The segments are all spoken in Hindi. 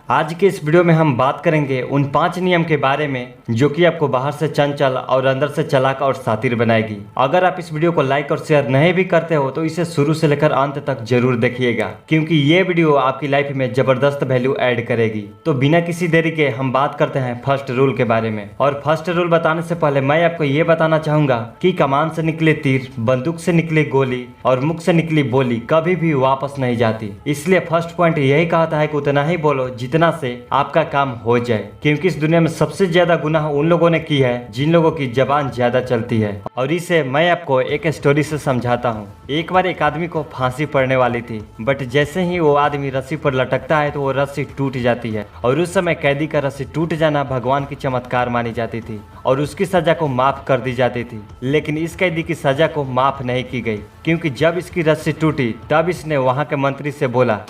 आज के इस वीडियो में हम बात करेंगे उन 5 नियम के बारे में जो कि आपको बाहर से चंचल और अंदर से चालाक और शातिर बनाएगी। अगर आप इस वीडियो को लाइक और शेयर नहीं भी करते हो तो इसे शुरू से लेकर अंत तक जरूर देखिएगा, क्योंकि ये वीडियो आपकी लाइफ में जबरदस्त वैल्यू ऐड करेगी। तो बिना किसी देरी के हम बात करते हैं फर्स्ट रूल के बारे में। और फर्स्ट रूल बताने से पहले मैं आपको ये बताना चाहूंगा कि कमान से निकले तीर, बंदूक से निकली गोली और मुख से निकली बोली कभी भी वापस नहीं जाती। इसलिए फर्स्ट पॉइंट यही कहता है कि उतना ही बोलो जितना से आपका काम हो जाए, क्योंकि इस दुनिया में सबसे ज्यादा गुनाह उन लोगों ने की है जिन लोगों की जबान ज्यादा चलती है। और इसे मैं आपको एक स्टोरी से समझाता हूँ। एक बार एक आदमी को फांसी पड़ने वाली थी, बट जैसे ही वो आदमी रस्सी पर लटकता है तो वो रस्सी टूट जाती है। और उस समय कैदी का रस्सी टूट जाना भगवान की चमत्कार मानी जाती थी और उसकी सजा को माफ कर दी जाती थी। लेकिन इस कैदी की सजा को माफ नहीं की गई, क्योंकि जब इसकी रस्सी टूटी तब इसने वहाँ के मंत्री से बोला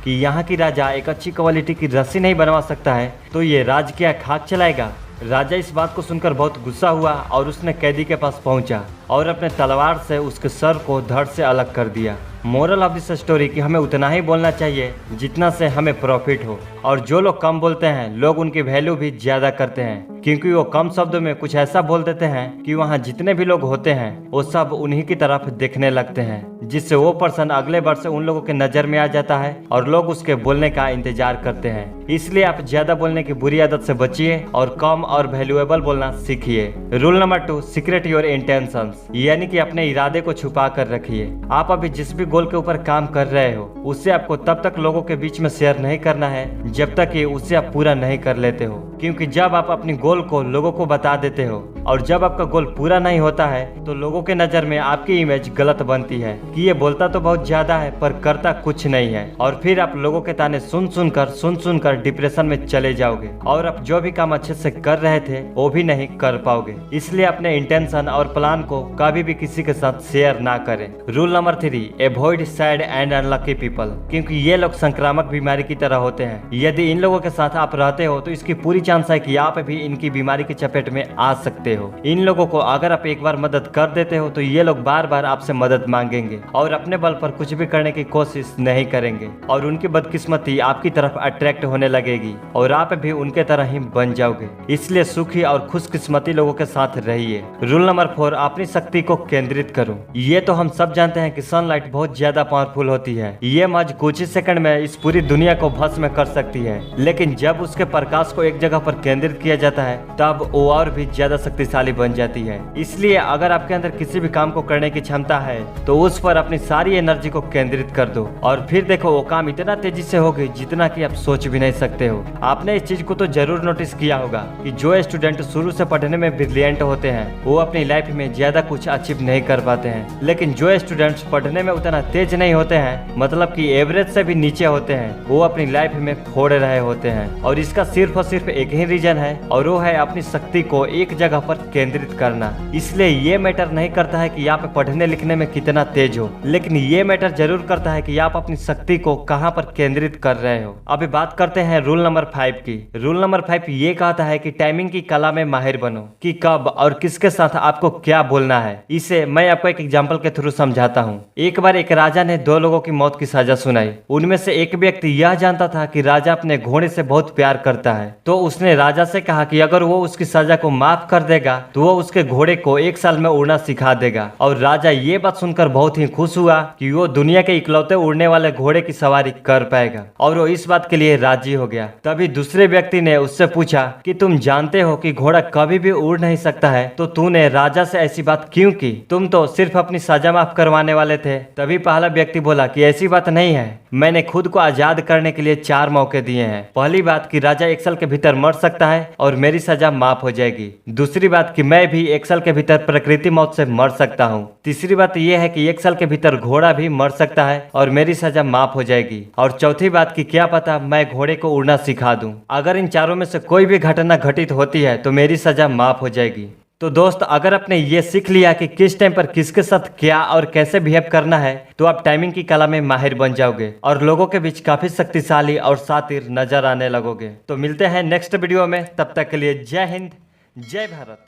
कि यहाँ की राजा एक अच्छी क्वालिटी की रस्सी नहीं बनवा सकता है तो ये राज क्या खाक चलाएगा। राजा इस बात को सुनकर बहुत गुस्सा हुआ और उसने कैदी के पास पहुंचा और अपने तलवार से उसके सर को धड़ से अलग कर दिया। मोरल ऑफ दिस स्टोरी कि हमें उतना ही बोलना चाहिए जितना से हमें प्रॉफिट हो, और जो लोग कम बोलते हैं लोग उनकी वैल्यू भी ज्यादा करते हैं, क्योंकि वो कम शब्दों में कुछ ऐसा बोल देते हैं कि वहाँ जितने भी लोग होते हैं वो सब उन्हीं की तरफ देखने लगते हैं, जिससे वो पर्सन अगले वर्ष उन लोगों के नजर में आ जाता है और लोग उसके बोलने का इंतजार करते हैं। इसलिए आप ज्यादा बोलने की बुरी आदत से बचिए और कम और वैल्यूएबल बोलना सीखिए। Rule number 2, secret your intentions, यानी कि अपने इरादे को छुपा कर रखिए। आप अभी जिस भी गोल के ऊपर काम कर रहे हो उससे आपको तब तक लोगों के बीच में शेयर नहीं करना है जब तक कि उससे आप पूरा नहीं कर लेते हो, क्योंकि जब आप अपनी गोल को लोगों को बता देते हो और जब आपका गोल पूरा नहीं होता है तो लोगों के नजर में आपकी इमेज गलत बनती है कि ये बोलता तो बहुत ज्यादा है पर करता कुछ नहीं है, और फिर आप लोगों के ताने सुन सुनकर डिप्रेशन में चले जाओगे और आप जो भी काम अच्छे से कर रहे थे वो भी नहीं कर पाओगे। इसलिए अपने इंटेंशन और प्लान को कभी भी किसी के साथ शेयर ना करें। Rule number 3, avoid sad and unlucky people, क्योंकि ये लोग संक्रामक बीमारी की तरह होते हैं। यदि इन लोगों के साथ आप रहते हो तो इसकी पूरी चांस है कि आप भी इनकी बीमारी की चपेट में आ सकते हो। इन लोगों को अगर आप एक बार मदद कर देते हो तो ये लोग बार बार आपसे मदद मांगेंगे और अपने बल पर कुछ भी करने की कोशिश नहीं करेंगे, और उनकी बदकिस्मती आपकी तरफ अट्रैक्ट होने लगेगी और आप भी उनके तरह ही बन जाओगे। इसलिए सुखी और खुशकिस्मती लोगों के साथ रहिए। रूल नंबर 4, अपनी शक्ति को केंद्रित करो। ये तो हम सब जानते हैं कि सनलाइट बहुत ज्यादा पावरफुल होती है, ये महज कुछ ही सेकंड में इस पूरी दुनिया को भस्म कर सकती है, लेकिन जब उसके प्रकाश को एक जगह पर केंद्रित किया जाता है तब वो और भी ज्यादा शक्तिशाली बन जाती है। इसलिए अगर आपके अंदर किसी भी काम को करने की क्षमता है तो उस पर अपनी सारी एनर्जी को केंद्रित कर दो और फिर देखो वो काम इतना तेजी से होगी जितना कि आप सोच भी नहीं सकते हो। आपने इस चीज को तो जरूर नोटिस किया होगा कि जो स्टूडेंट शुरू से पढ़ने में ब्रिलियंट होते हैं वो अपनी लाइफ में ज्यादा कुछ अचीव नहीं कर पाते हैं, लेकिन जो स्टूडेंट्स पढ़ने में उतना तेज नहीं होते हैं, मतलब कि एवरेज से भी नीचे होते हैं, वो अपनी लाइफ में फोड़ रहे होते हैं। और इसका सिर्फ और सिर्फ एक ही रीजन है और वो है अपनी शक्ति को एक जगह पर केंद्रित करना। इसलिए ये मैटर नहीं करता है कि आप पढ़ने लिखने में कितना तेज हो, लेकिन ये मैटर जरूर करता है कि आप अपनी शक्ति को कहां पर केंद्रित कर रहे हो। अभी बात करते हैं रूल नंबर 5 की। रूल नंबर 5 ये कहता है कि टाइमिंग की कला में माहिर बनो, कि कब और किसके साथ आपको क्या बोलना है। इसे मैं आपको एक एग्जाम्पल के थ्रू समझाता हूँ। एक बार एक राजा ने 2 लोगों की मौत की सजा सुनाई। उनमें से एक व्यक्ति यह जानता था कि राजा अपने घोड़े से बहुत प्यार करता है, तो उसने राजा से कहा कि अगर वो उसकी सजा को माफ कर देगा तो वो उसके घोड़े को 1 साल में उड़ना सिखा देगा। और राजा ये बात सुनकर बहुत ही खुश हुआ कि वो दुनिया के इकलौते उड़ने वाले घोड़े की सवारी कर पाएगा और वो इस बात के लिए राजी हो गया। तभी दूसरे व्यक्ति ने उससे पूछा कि तुम जानते हो कि घोड़ा कभी भी उड़ नहीं सकता है, तो तूने राजा से ऐसी बात क्यों की? तुम तो सिर्फ अपनी सजा माफ करवाने वाले थे। तभी पहला व्यक्ति बोला कि ऐसी बात नहीं है, मैंने खुद को आजाद करने के लिए 4 मौके दिए हैं। पहली बात कि राजा 1 साल के भीतर मर सकता है और मेरी सजा माफ हो जाएगी। दूसरी बात कि मैं भी 1 साल के भीतर प्रकृति मौत से मर सकता हूँ। तीसरी बात यह है कि 1 साल के भीतर घोड़ा भी मर सकता है और मेरी सजा माफ हो जाएगी। और चौथी बात कि क्या पता मैं घोड़े को उड़ना सिखा दूं। अगर इन चारों में से कोई भी घटना घटित होती है तो मेरी सजा माफ हो जाएगी। तो दोस्त, अगर आपने ये सीख लिया कि किस टाइम पर किसके साथ क्या और कैसे बिहेव करना है तो आप टाइमिंग की कला में माहिर बन जाओगे और लोगों के बीच काफी शक्तिशाली और शातिर नजर आने लगोगे। तो मिलते हैं नेक्स्ट वीडियो में, तब तक के लिए जय हिंद, जय भारत।